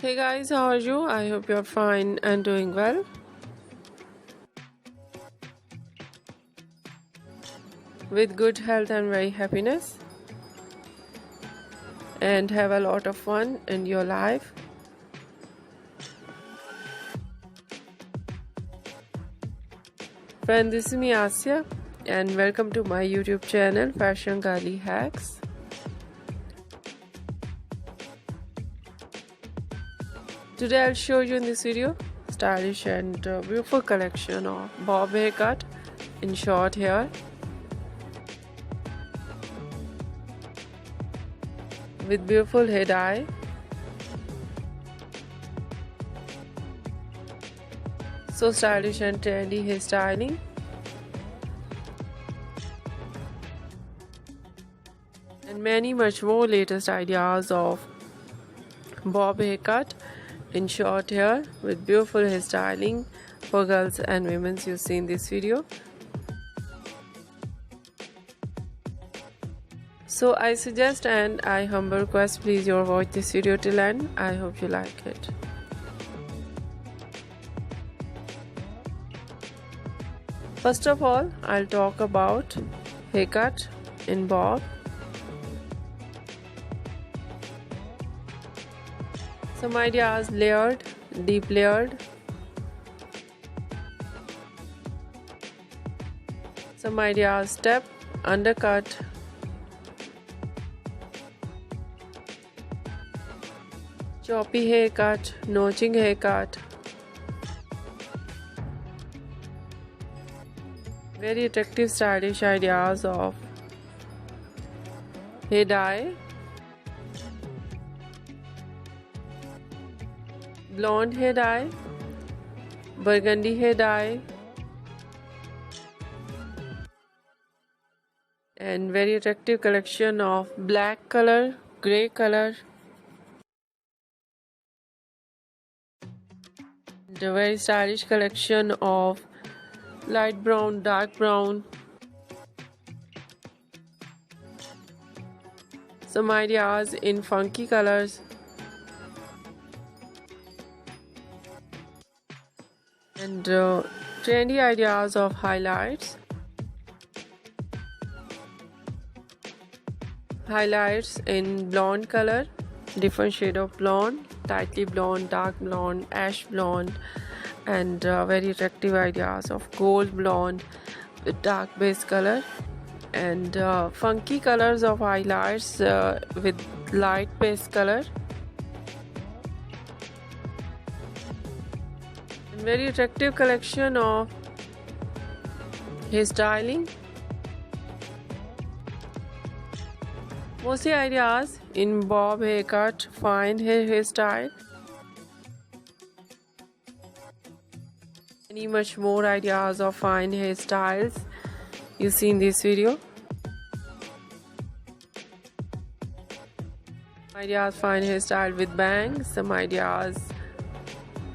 Hey guys, how are you? I hope you're fine and doing well. With good health and very happiness. And have a lot of fun in your life. Friend, this is me Asya and welcome to my YouTube channel Fashion Girly Hacks. Today I'll show you in this video stylish and beautiful collection of bob haircut in short hair with beautiful hair dye, so stylish and trendy hairstyling, and many much more latest ideas of bob haircut in short hair with beautiful hairstyling for girls and women you see in this video. So I suggest and I humble request, please you watch this video till end. I hope you like it. First of all, I'll talk about haircut in bob. Some ideas: layered, deep layered. Some ideas: step, undercut. Choppy haircut, notching haircut. Very attractive stylish ideas of hair dye. Blonde hair dye, burgundy hair dye, and very attractive collection of black color, grey color, and a very stylish collection of light brown, dark brown. Some ideas in funky colors. And trendy ideas of highlights. Highlights in blonde color, different shade of blonde, tightly blonde, dark blonde, ash blonde, and very attractive ideas of gold blonde with dark base color, and funky colors of highlights with light base color. Very attractive collection of hairstyling. Mostly ideas in bob haircut, fine hairstyle. Many much more ideas of fine hairstyles you see in this video. Ideas fine hairstyle with bangs. Some ideas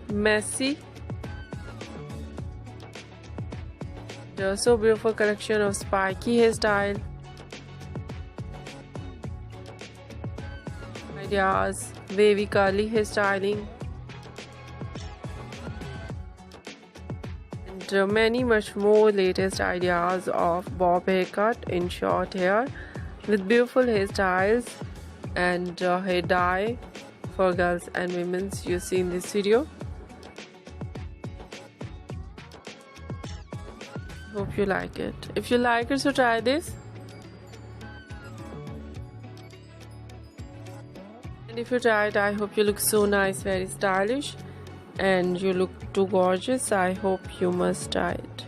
messy. So beautiful collection of spiky hairstyle. Ideas wavy curly hairstyling. And many much more latest ideas of bob haircut in short hair with beautiful hairstyles and hair dye for girls and women you see in this video. Hope you like it. If you like it, so try this. And if you try it, I hope you look so nice, very stylish, and you look too gorgeous. I hope you must try it.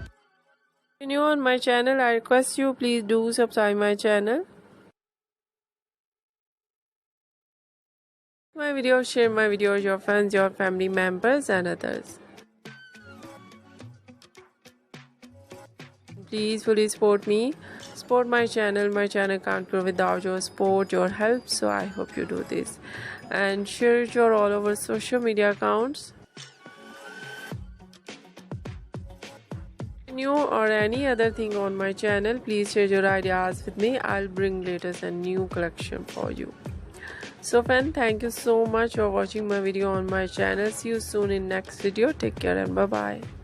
If you're new on my channel, I request you please do subscribe my channel. My videos, share my videos, your friends, your family members and others. Please fully support me, support my channel. My channel can't grow without your support, your help, so I hope you do this and share it your all over social media accounts. new or any other thing on my channel, please share your ideas with me. I'll bring latest and new collection for you. So friend, thank you so much for watching my video on my channel. See you soon in next video. Take care and bye bye.